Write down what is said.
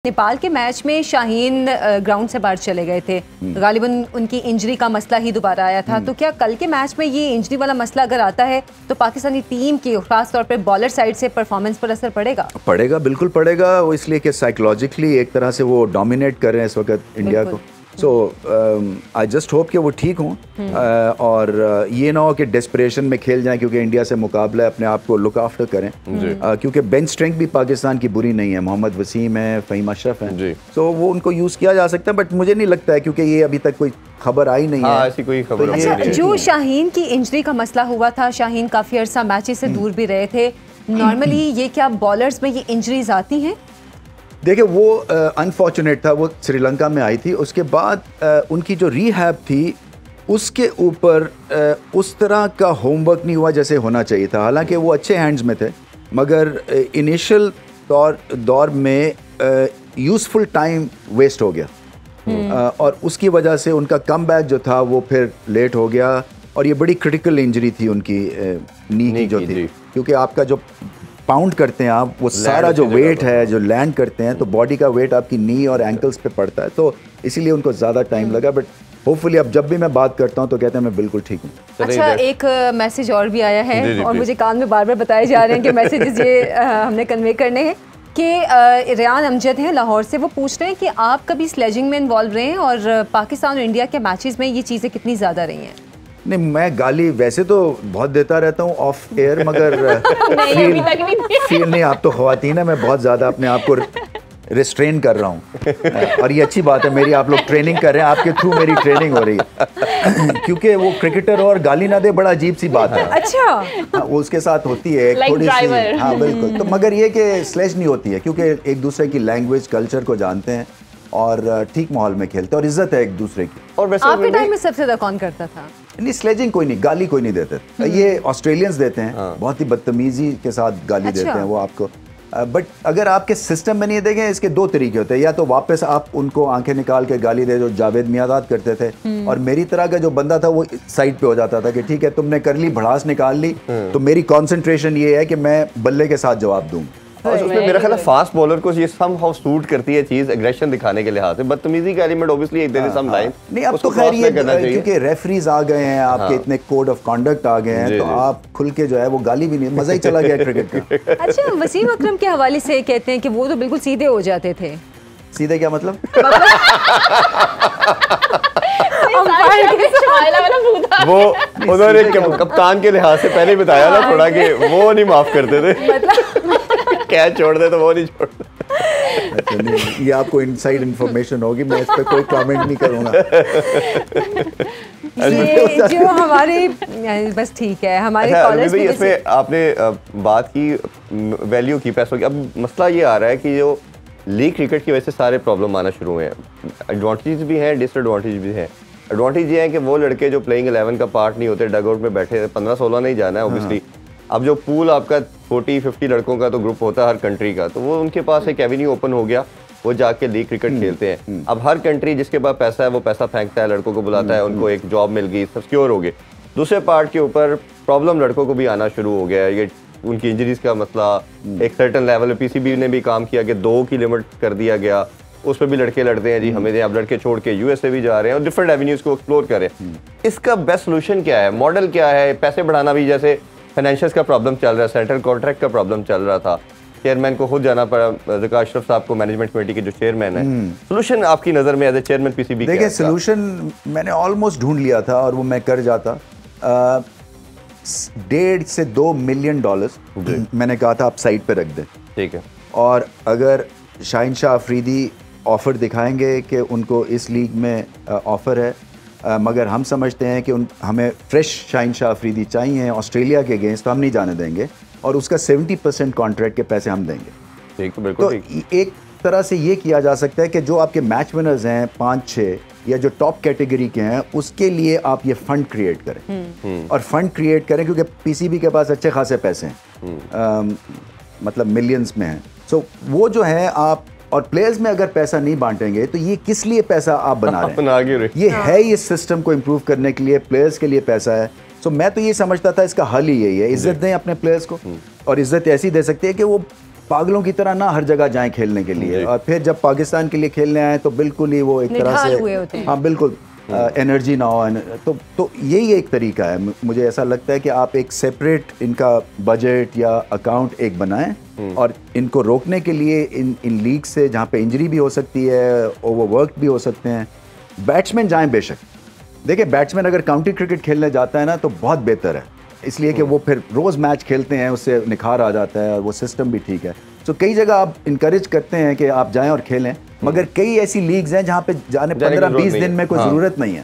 नेपाल के मैच में शाहीन ग्राउंड से बाहर चले गए थे, गालिबन उनकी इंजरी का मसला ही दोबारा आया था। तो क्या कल के मैच में ये इंजरी वाला मसला अगर आता है तो पाकिस्तानी टीम की खास तौर पे बॉलर साइड से परफॉर्मेंस पर असर पड़ेगा? पड़ेगा, बिल्कुल पड़ेगा। वो इसलिए कि साइकोलॉजिकली एक तरह से वो डोमिनेट कर रहे हैं इस वक्त इंडिया को। सो आई जस्ट होप कि वो ठीक हों और ये ना हो कि डेस्परेशन में खेल जाएं, क्योंकि इंडिया से मुकाबला है, अपने आप को लुक आफ्टर करें। क्योंकि बेंच स्ट्रेंथ भी पाकिस्तान की बुरी नहीं है, मोहम्मद वसीम है, फ़हीम अशरफ है, तो वो उनको यूज़ किया जा सकता है। बट मुझे नहीं लगता है, क्योंकि ये अभी तक कोई खबर आई नहीं है, ऐसी कोई खबर तो अच्छा, जो शाहीन की इंजरी का मसला हुआ था, शाहीन काफ़ी अरसा मैचेस से दूर भी रहे थे। नॉर्मली ये क्या बॉलर्स में ये इंजरीज आती हैं? देखिए, वो अनफॉर्चुनेट था, वो श्रीलंका में आई थी। उसके बाद उनकी जो रीहैब थी उसके ऊपर उस तरह का होमवर्क नहीं हुआ जैसे होना चाहिए था। हालांकि वो अच्छे हैंड्स में थे, मगर इनिशियल दौर में यूज़फुल टाइम वेस्ट हो गया और उसकी वजह से उनका कमबैक जो था वो फिर लेट हो गया। और ये बड़ी क्रिटिकल इंजरी थी उनकी नी की जो थी, क्योंकि आपका जो पाउंड करते हैं आप, वो सारा जो वेट है जो लैंड करते हैं, तो बॉडी का वेट आपकी नी और एंकल्स पे पड़ता है, तो इसीलिए उनको ज़्यादा टाइम लगा। बट होपफुली अब जब भी मैं बात करता हूँ तो कहते हैं मैं बिल्कुल ठीक हूँ। अच्छा, एक मैसेज और भी आया है और मुझे कान में बार बार बताए जा रहे हैं कि मैसेजेस ये हमने कन्वे करने हैं कि रियान अमजद हैं लाहौर से, वो पूछ रहे हैं कि आप कभी स्लेजिंग में इन्वॉल्व रहे हैं और पाकिस्तान और इंडिया के मैचेस में ये चीज़ें कितनी ज़्यादा रही हैं? नहीं, मैं गाली वैसे तो बहुत देता रहता हूँ ऑफ एयर, मगर फील नहीं। आप तो ख्वातीन है, मैं बहुत ज़्यादा अपने आप को रिस्ट्रेन कर रहा हूँ और ये अच्छी बात है मेरी। आप लोग ट्रेनिंग कर रहे हैं, आपके थ्रू मेरी ट्रेनिंग हो रही है क्योंकि वो क्रिकेटर और गाली ना दे, बड़ा अजीब सी बात है। अच्छा, हाँ, वो उसके साथ होती है थोड़ी सी। हाँ बिल्कुल, तो मगर ये कि स्लेज नहीं होती है, क्योंकि एक दूसरे की लैंग्वेज कल्चर को जानते हैं और ठीक माहौल में खेलते हैं और इज्जत है एक दूसरे की। और वैसे आपके टाइम में सबसे ज़्यादा कौन करता था? नहीं, स्लेजिंग कोई नहीं, गाली कोई नहीं देते। ये ऑस्ट्रेलियंस देते हैं, बहुत ही बदतमीजी के साथ गाली देते हैं वो आपको। बट अगर आपके सिस्टम में नहीं देंगे, इसके दो तरीके होते हैं। या तो वापस आप उनको आंखें निकाल के गाली दे, जो जावेद मियादाद करते थे, और मेरी तरह का जो बंदा था वो साइड पे हो जाता था कि ठीक है, तुमने कर ली, भड़ास निकाल ली, तो मेरी कंसंट्रेशन ये है कि मैं बल्ले के साथ जवाब दूँ। और उसमें मेरा ख्याल है फास्ट बॉलर को ये समहाउ सूट करती है चीज, एग्रेशन दिखाने के लिहाज से। बदतमीजी का एलिमेंट ऑब्वियसली एक देर सम लाइन नहीं, अब तो खैर ये क्योंकि रेफरीज आ गए हैं, आपके इतने कोड ऑफ कंडक्ट आ गए हैं, तो आप खुल के जो है वो गाली भी नहीं, मजा ही चला गया क्रिकेट का। अच्छा, वसीम अकरम के हवाले से कहते हैं कि वो तो बिल्कुल सीधे हो जाते थे। सीधे क्या मतलब? वो उन्होंने कप्तान के लिहाज से पहले ही बताया ना थोड़ा कि वो नहीं माफ करते थे, कैच छोड़ दे तो वो नहीं छोड़ते। अच्छा, ये आपको इनसाइड इंफॉर्मेशन होगी, मैं इस पर कोई कमेंट नहीं करूंगा। ये जो हमारे बस ठीक है, हमारे कॉलर्स भी इसमें आपने बात की वैल्यू की, पैसों की। अब मसला ये आ रहा है कि जो लीग क्रिकेट की वजह से सारे प्रॉब्लम आना शुरू हुए हैं। एडवांटेज भी हैं, डिसएडवांटेज भी हैं। एडवांटेज ये है कि वो लड़के जो प्लेइंग 11 का पार्ट नहीं होते, डगआउट में बैठे 15-16 नहीं जाना है ऑब्वियसली। अब जो पूल आपका 40-50 लड़कों का तो ग्रुप होता है हर कंट्री का, तो वो उनके पास एक एवेन्यू ओपन हो गया, वो जाके लीग क्रिकेट खेलते हैं। अब हर कंट्री जिसके पास पैसा है वो पैसा फेंकता है, लड़कों को बुलाता है, उनको एक जॉब मिल गई, सब सिक्योर हो गए। दूसरे पार्ट के ऊपर प्रॉब्लम लड़कों को भी आना शुरू हो गया है। ये उनकी इंजरीज का मसला एक सर्टन लेवल पे पीसीबी ने भी काम किया कि 2 की लिमिट कर दिया गया, उस पर भी लड़के लड़ते हैं जी हमें, अब लड़के छोड़ के यूएसए भी जा रहे हैं और डिफरेंट एवेन्यूज को एक्सप्लोर कर रहे हैं। इसका बेस्ट सोल्यूशन क्या है, मॉडल क्या है? पैसे बढ़ाना भी, जैसे फाइनेंशियल्स का प्रॉब्लम चल रहा है, सेंट्रल कॉन्ट्रैक्ट का प्रॉब्लम चल रहा था, चेयरमैन को खुद जाना पड़ा, ज़का अशरफ साहब को, मैनेजमेंट कमेटी के जो चेयरमैन है। सोल्यूशन आपकी नज़र में एज ए चेयरमैन पीसीबी? देखिए, सोल्यूशन मैंने ऑलमोस्ट ढूंढ लिया था और वो मैं कर जाता। 1.5 से 2 मिलियन डॉलर मैंने कहा था आप साइड पे रख दें, ठीक है। और अगर शाहीन शाह अफरीदी ऑफ़र दिखाएंगे कि उनको इस लीग में ऑफ़र है, मगर हम समझते हैं कि हमें फ्रेश शाहीन शाह अफरीदी चाहिए ऑस्ट्रेलिया के अगेंस्ट, तो हम नहीं जाने देंगे और उसका 70% कॉन्ट्रैक्ट के पैसे हम देंगे। ठीक, बिल्कुल। तो एक तरह से ये किया जा सकता है कि जो आपके मैच विनर्स हैं 5-6 या जो टॉप कैटेगरी के हैं, उसके लिए आप ये फंड क्रिएट करें और फंड क्रिएट करें, क्योंकि पीसीबी के पास अच्छे खासे पैसे हैं, मतलब मिलियंस में हैं। सो वो जो है आप, और प्लेयर्स में अगर पैसा नहीं बांटेंगे तो ये किस लिए पैसा आप बना रहे हैं? ये है इस सिस्टम को इम्प्रूव करने के लिए, प्लेयर्स के लिए पैसा है। सो मैं तो ये समझता था इसका हल ही यही है, इज्जत दें अपने प्लेयर्स को, और इज्जत ऐसी दे सकते हैं कि वो पागलों की तरह ना हर जगह जाएं खेलने के लिए, और फिर जब पाकिस्तान के लिए खेलने आए तो बिल्कुल ही वो एक तरह से, हाँ बिल्कुल एनर्जी ना हो। तो यही एक तरीका है। मुझे ऐसा लगता है कि आप एक सेपरेट इनका बजट या अकाउंट एक बनाएं और इनको रोकने के लिए इन लीग से जहाँ पे इंजरी भी हो सकती है, ओवरवर्क भी हो सकते हैं, बैट्समैन जाएं बेशक। देखिए बैट्समैन अगर काउंटी क्रिकेट खेलने जाता है ना तो बहुत बेहतर है, इसलिए कि वो फिर रोज़ मैच खेलते हैं, उससे निखार आ जाता है और वो सिस्टम भी ठीक है। तो कई जगह आप इनकरेज करते हैं कि आप जाएं और खेलें, मगर कई ऐसी लीग्स हैं जहाँ पे जाने 15-20 दिन में कोई ज़रूरत नहीं है।